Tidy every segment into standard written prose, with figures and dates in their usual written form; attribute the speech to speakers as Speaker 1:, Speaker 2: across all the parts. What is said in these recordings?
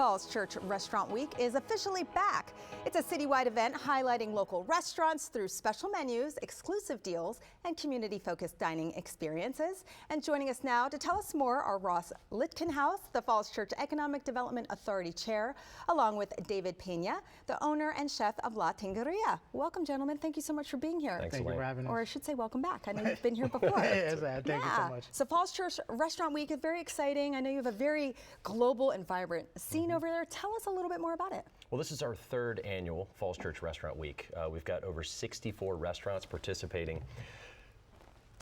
Speaker 1: Falls Church Restaurant Week is officially back. It's a citywide event highlighting local restaurants through special menus, exclusive deals, and community-focused dining experiences. And joining us now to tell us more are Ross Litkenhous, the Falls Church Economic Development Authority Chair, along with David Pena, the owner and chef of La Tingeria. Welcome, gentlemen. Thank you so much for being here.
Speaker 2: Thank you for having us.
Speaker 1: Or I should say welcome back. I know you've been here before.
Speaker 2: Yes, thank you so much.
Speaker 1: So Falls Church Restaurant Week is very exciting. I know you have a very global and vibrant scene over there. Tell us a little bit more about it.
Speaker 3: Well, this is our third annual Falls Church Restaurant Week. We've got over 64 restaurants participating.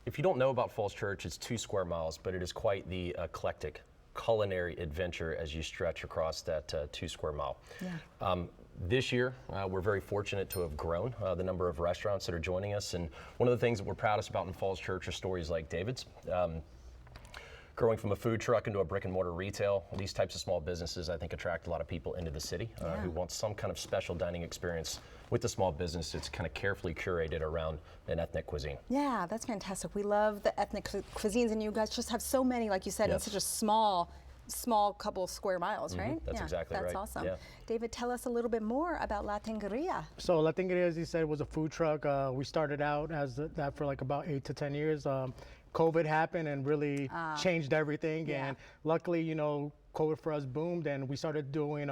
Speaker 3: If you don't know about Falls Church, it's 2 square miles, but it is quite the eclectic culinary adventure as you stretch across that 2 square mile.
Speaker 1: Yeah.
Speaker 3: This year, we're very fortunate to have grown the number of restaurants that are joining us. And one of the things that we're proudest about in Falls Church are stories like David's. Growing from a food truck into a brick and mortar retail, these types of small businesses, I think, attract a lot of people into the city who want some kind of special dining experience with the small business. It's kind of carefully curated around an ethnic cuisine.
Speaker 1: Yeah, that's fantastic. We love the ethnic cuisines, and you guys just have so many, like you said, in such a small couple square miles, right?
Speaker 3: That's exactly right.
Speaker 1: That's awesome.
Speaker 3: Yeah.
Speaker 1: David, tell us a little bit more about La Tingeria.
Speaker 2: So La Tingeria, as you said, was a food truck. We started out as that for like about 8 to 10 years. COVID happened and really changed everything.
Speaker 1: Yeah.
Speaker 2: And luckily, you know, COVID for us boomed, and we started doing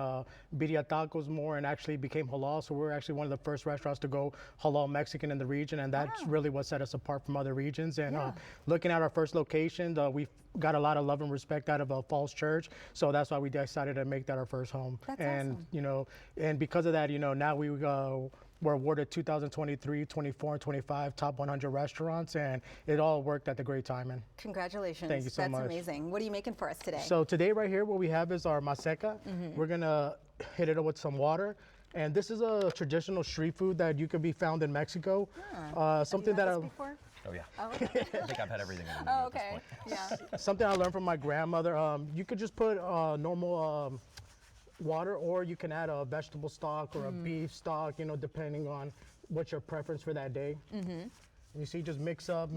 Speaker 2: birria tacos more and actually became halal. So we're actually one of the first restaurants to go halal Mexican in the region, and that's really what set us apart from other regions. And looking at our first location, we've got a lot of love and respect out of Falls Church. So that's why we decided to make that our first home.
Speaker 1: That's
Speaker 2: and
Speaker 1: awesome.
Speaker 2: you know, and because of that, you know, now we're awarded 2023, 24, and 25 top 100 restaurants, and it all worked at the great timing.
Speaker 1: Congratulations.
Speaker 2: Thank you so much.
Speaker 1: That's amazing. What are you making for us today?
Speaker 2: So today right here, what we have is our maseca. We're gonna hit it up with some water. And this is a traditional street food that you can be found in Mexico. Something
Speaker 1: have you had
Speaker 2: that
Speaker 1: this before?
Speaker 3: Oh, yeah.
Speaker 1: Oh, okay.
Speaker 3: I think I've had everything on the menu
Speaker 1: Oh,
Speaker 3: at this
Speaker 1: okay.
Speaker 3: point.
Speaker 1: Yeah.
Speaker 2: something I learned from my grandmother. You could just put normal water, or you can add a vegetable stock or a beef stock, you know, depending on what's your preference for that day. You see, just mix up,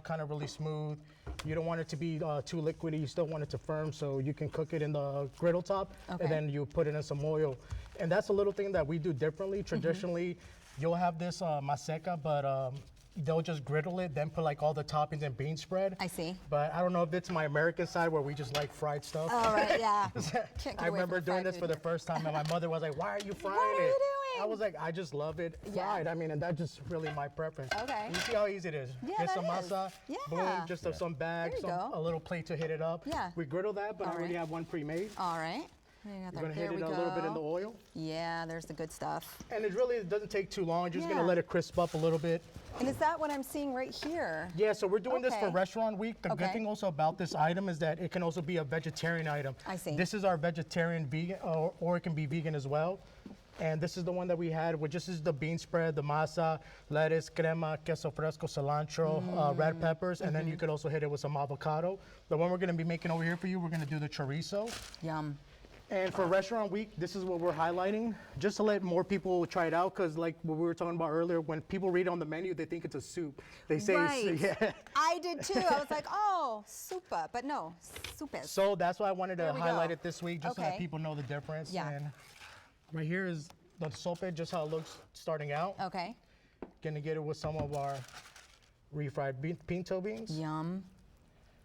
Speaker 2: kind of really smooth. You don't want it to be too liquidy. You still want it to firm, so you can cook it in the griddle top, and then you put it in some oil. And that's a little thing that we do differently. Traditionally, you'll have this maseca, but they'll just griddle it, then put like all the toppings and bean spread.
Speaker 1: I see.
Speaker 2: But I don't know if it's my American side where we just like fried stuff.
Speaker 1: All right, yeah.
Speaker 2: I remember doing this for the first time, and my mother was like, "Why are you frying it?"
Speaker 1: What are you doing?
Speaker 2: I was like, "I just love it fried." I mean, and that's just really my preference.
Speaker 1: Okay.
Speaker 2: You see how easy it is?
Speaker 1: Yeah,
Speaker 2: Get some
Speaker 1: that is.
Speaker 2: masa,
Speaker 1: Yeah.
Speaker 2: boom, just some bags,
Speaker 1: There you go.
Speaker 2: a little plate to hit it up.
Speaker 1: Yeah.
Speaker 2: We griddle that, but I already
Speaker 1: right.
Speaker 2: have one pre-made.
Speaker 1: All right.
Speaker 2: You're gonna hit it a little bit in the oil.
Speaker 1: Yeah, there's the good stuff.
Speaker 2: And it doesn't take too long. You're just
Speaker 1: Yeah.
Speaker 2: gonna let it crisp up a little bit.
Speaker 1: And is that what I'm seeing right here?
Speaker 2: Yeah, so we're doing this for
Speaker 1: Okay.
Speaker 2: Restaurant Week. The good thing also about this item is that it can also be a vegetarian item.
Speaker 1: I see.
Speaker 2: This is our vegetarian vegan, or it can be vegan as well. And this is the one that we had, which just is the bean spread, the masa, lettuce, crema, queso fresco, cilantro, red peppers, and then you could also hit it with some avocado. The one we're gonna be making over here for you, we're gonna do the chorizo.
Speaker 1: Yum.
Speaker 2: And for Restaurant Week, this is what we're highlighting, just to let more people try it out, because like what we were talking about earlier, when people read on the menu, they think it's a soup. They say,
Speaker 1: Right.
Speaker 2: yeah.
Speaker 1: I did too. I was like, oh, supa, but no, supis.
Speaker 2: So that's why I wanted to
Speaker 1: There we
Speaker 2: highlight
Speaker 1: go.
Speaker 2: it this week, just to let people know the difference.
Speaker 1: Yeah.
Speaker 2: And right here is the sope, just how it looks starting out.
Speaker 1: Okay.
Speaker 2: Gonna get it with some of our refried pinto beans.
Speaker 1: Yum.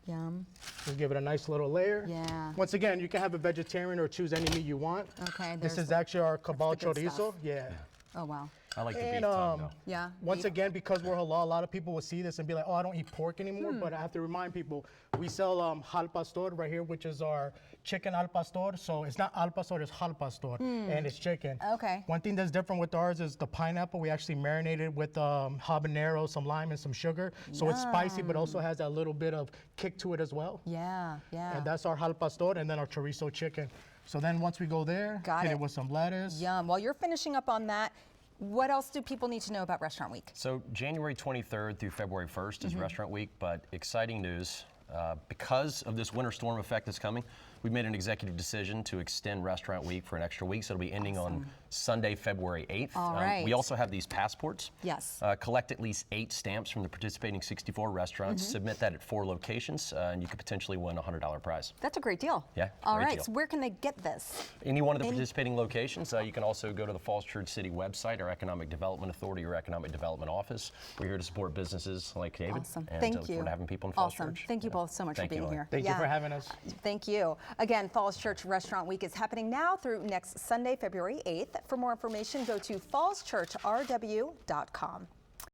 Speaker 1: Yum.
Speaker 2: Just give it a nice little layer.
Speaker 1: Yeah.
Speaker 2: Once again, you can have a vegetarian or choose any meat you want.
Speaker 1: Okay.
Speaker 2: This
Speaker 1: there's
Speaker 2: is actually our cabal
Speaker 1: the good
Speaker 2: chorizo.
Speaker 1: stuff.
Speaker 2: Yeah.
Speaker 1: Oh, wow.
Speaker 3: I like the beef
Speaker 2: And
Speaker 3: tongue, though.
Speaker 1: Yeah.
Speaker 2: once again, because we're halal, a lot of people will see this and be like, "Oh, I don't eat pork anymore." But I have to remind people, we sell al pastor right here, which is our chicken al pastor. So it's not al pastor, it's hal pastor, and it's chicken.
Speaker 1: Okay.
Speaker 2: One thing that's different with ours is the pineapple. We actually marinated with habanero, some lime, and some sugar. So it's spicy, but also has that little bit of kick to it as well.
Speaker 1: Yeah, yeah.
Speaker 2: And that's our hal pastor, and then our chorizo chicken. So then once we go there,
Speaker 1: Got
Speaker 2: hit
Speaker 1: it.
Speaker 2: it with some lettuce.
Speaker 1: Yum. While you're finishing up on that, what else do people need to know about Restaurant Week?
Speaker 3: So January 23rd through February 1st is Restaurant Week, but exciting news. Because of this winter storm effect that's coming, we've made an executive decision to extend Restaurant Week for an extra week, so it'll be ending on Sunday, February 8th.
Speaker 1: All right.
Speaker 3: We also have these passports.
Speaker 1: Yes.
Speaker 3: Collect at least 8 stamps from the participating 64 restaurants. Submit that at 4 locations, and you could potentially win a $100 prize.
Speaker 1: That's a great deal.
Speaker 3: Yeah,
Speaker 1: All
Speaker 3: great
Speaker 1: right,
Speaker 3: deal.
Speaker 1: so where can they get this?
Speaker 3: Any one of the participating locations. You can also go to the Falls Church City website, our Economic Development Authority or Economic Development Office. We're here to support businesses like David.
Speaker 1: Awesome.
Speaker 3: And
Speaker 1: Thank
Speaker 3: look
Speaker 1: you.
Speaker 3: forward to having people in Falls
Speaker 1: Awesome.
Speaker 3: Church.
Speaker 1: Thank you both so much
Speaker 3: Thank
Speaker 1: for being
Speaker 3: you, Lori.
Speaker 1: here.
Speaker 2: Thank you for having us.
Speaker 1: Thank you. Again, Falls Church Restaurant Week is happening now through next Sunday, February 8th. For more information, go to fallschurchrw.com.